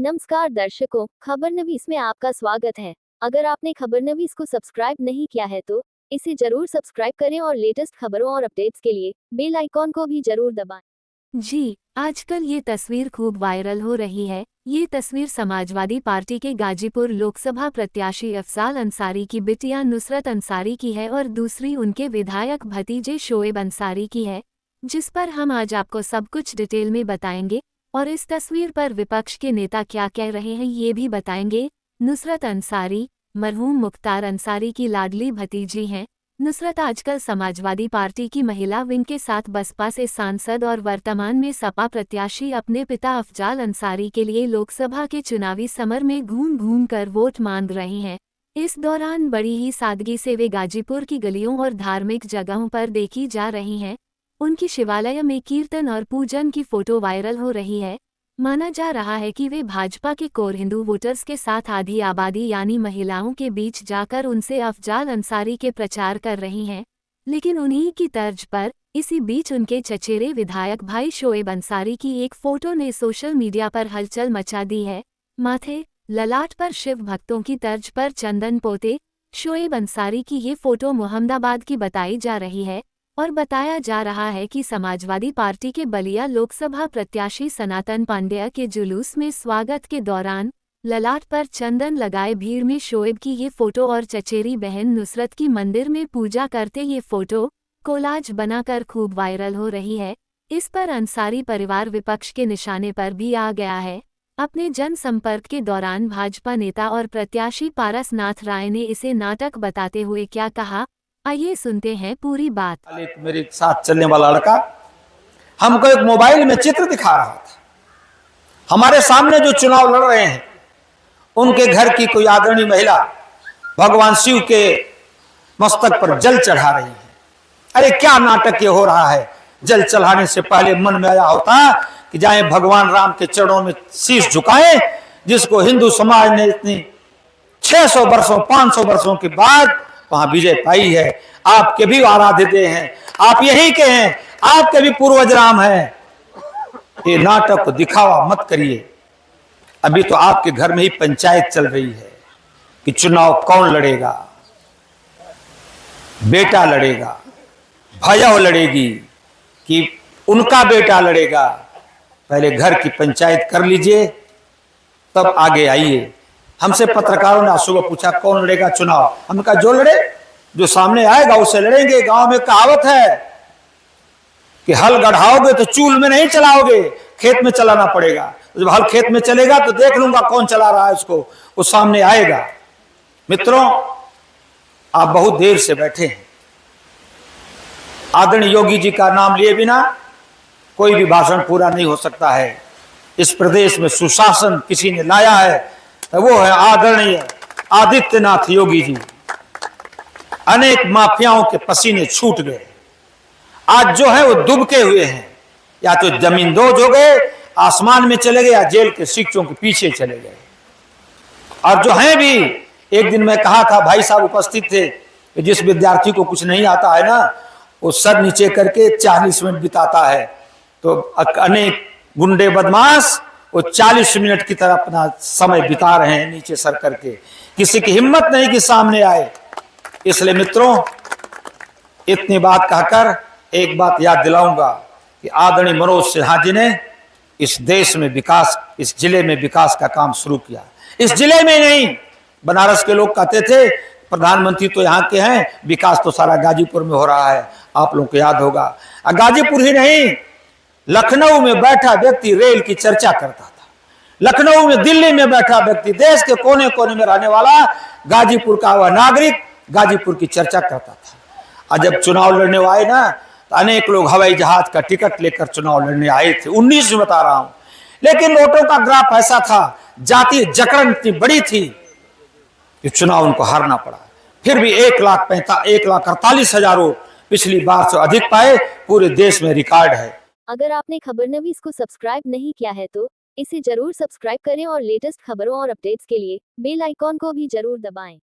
नमस्कार दर्शकों, खबरनवीस में आपका स्वागत है। अगर आपने खबरनवीस को सब्सक्राइब नहीं किया है तो इसे जरूर सब्सक्राइब करें और लेटेस्ट खबरों और अपडेट्स के लिए बेल आइकॉन को भी जरूर दबाएं। जी, आजकल ये तस्वीर खूब वायरल हो रही है। ये तस्वीर समाजवादी पार्टी के गाजीपुर लोकसभा प्रत्याशी अफजाल अंसारी की बिटिया नुसरत अंसारी की है और दूसरी उनके विधायक भतीजे शोएब अंसारी की है, जिस पर हम आज आपको सब कुछ डिटेल में बताएंगे और इस तस्वीर पर विपक्ष के नेता क्या कह रहे हैं ये भी बताएंगे। नुसरत अंसारी मरहूम मुख्तार अंसारी की लाडली भतीजी हैं। नुसरत आजकल समाजवादी पार्टी की महिला विंग के साथ बसपा से सांसद और वर्तमान में सपा प्रत्याशी अपने पिता अफजाल अंसारी के लिए लोकसभा के चुनावी समर में घूम घूम कर वोट मांग रही हैं। इस दौरान बड़ी ही सादगी से वे गाजीपुर की गलियों और धार्मिक जगहों पर देखी जा रही हैं। उनकी शिवालय में कीर्तन और पूजन की फोटो वायरल हो रही है। माना जा रहा है कि वे भाजपा के कोर हिंदू वोटर्स के साथ आधी आबादी यानी महिलाओं के बीच जाकर उनसे अफजाल अंसारी के प्रचार कर रही हैं। लेकिन उन्हीं की तर्ज पर इसी बीच उनके चचेरे विधायक भाई शोएब अंसारी की एक फोटो ने सोशल मीडिया पर हलचल मचा दी है। माथे ललाट पर शिव भक्तों की तर्ज पर चंदन पोते शोएब अंसारी की ये फोटो मुहम्मदाबाद की बताई जा रही है और बताया जा रहा है कि समाजवादी पार्टी के बलिया लोकसभा प्रत्याशी सनातन पांडेय के जुलूस में स्वागत के दौरान ललाट पर चंदन लगाए भीड़ में शोएब की ये फोटो और चचेरी बहन नुसरत की मंदिर में पूजा करते ये फोटो कोलाज बनाकर खूब वायरल हो रही है। इस पर अंसारी परिवार विपक्ष के निशाने पर भी आ गया है। अपने जनसंपर्क के दौरान भाजपा नेता और प्रत्याशी पारसनाथ राय ने इसे नाटक बताते हुए क्या कहा, आइए सुनते हैं पूरी बात। एक मेरे साथ चलने वाला लड़का हमको एक मोबाइल में चित्र दिखा रहा था। हमारे सामने जो चुनाव लड़ रहे हैं उनके घर की कोई आदरणीय महिला भगवान शिव के मस्तक पर जल चढ़ा रही है। अरे क्या नाटक ये हो रहा है। जल चढ़ाने से पहले मन में आया होता कि जाए भगवान राम के चरणों में शीश झुकाएं, जिसको हिंदू समाज ने इतनी 600 वर्षों 500 वर्षों के बाद वहां विजय पाई है। आपके भी आराधित हैं, आप यही के हैं, आपके भी पूर्वज राम हैं। ये नाटक दिखावा मत करिए। अभी तो आपके घर में ही पंचायत चल रही है कि चुनाव कौन लड़ेगा। बेटा लड़ेगा, भैया लड़ेगी कि उनका बेटा लड़ेगा। पहले घर की पंचायत कर लीजिए तब आगे आइए। हमसे पत्रकारों ने आज सुबह पूछा कौन लड़ेगा चुनाव। हमने कहा जो लड़े, जो सामने आएगा उससे लड़ेंगे। गांव में कहावत है कि हल गढ़ाओगे तो चूल में नहीं चलाओगे, खेत में चलाना पड़ेगा। जब हल खेत में चलेगा तो देख लूंगा कौन चला रहा है उसको, वो सामने आएगा। मित्रों, आप बहुत देर से बैठे हैं। आदरणीय योगी जी का नाम लिए बिना कोई भी भाषण पूरा नहीं हो सकता है। इस प्रदेश में सुशासन किसी ने लाया है तो वो है आदरणीय आदित्यनाथ योगी जी। अनेक माफियाओं के पसीने छूट गए। आज जो है वो दुबके हुए हैं, या तो जमीन दोज हो गए, आसमान में चले गए, या जेल के शिक्षों के पीछे चले गए। और जो है भी, एक दिन मैं कहा था, भाई साहब उपस्थित थे, कि जिस विद्यार्थी को कुछ नहीं आता है ना, वो सर नीचे करके 40 मिनट बिताता है। तो अनेक गुंडे बदमाश वो 40 मिनट की तरह अपना समय बिता रहे हैं नीचे सर करके। किसी की हिम्मत नहीं कि सामने आए। इसलिए मित्रों, इतनी बात कहकर एक बात याद दिलाऊंगा कि आदरणीय मनोज सिन्हा जी ने इस देश में विकास, इस जिले में विकास का काम शुरू किया। इस जिले में नहीं, बनारस के लोग कहते थे प्रधानमंत्री तो यहाँ के हैं, विकास तो सारा गाजीपुर में हो रहा है। आप लोगों को याद होगा, गाजीपुर ही नहीं, लखनऊ में बैठा व्यक्ति रेल की चर्चा करता था। लखनऊ में, दिल्ली में बैठा व्यक्ति, देश के कोने कोने में रहने वाला गाजीपुर का वह नागरिक गाजीपुर की चर्चा करता था। और जब चुनाव लड़ने आए ना, तो अनेक लोग हवाई जहाज का टिकट लेकर चुनाव लड़ने आए थे। 19 में बता रहा हूं। लेकिन वोटों का ग्राफ ऐसा था, जाति जकड़न इतनी बड़ी थी कि चुनाव उनको हारना पड़ा। फिर भी 1,48,000 वोट पिछली बार से अधिक पाए। पूरे देश में रिकॉर्ड है। अगर आपने खबरनवीस को सब्सक्राइब नहीं किया है तो इसे जरूर सब्सक्राइब करें और लेटेस्ट खबरों और अपडेट्स के लिए बेल आइकॉन को भी जरूर दबाएं।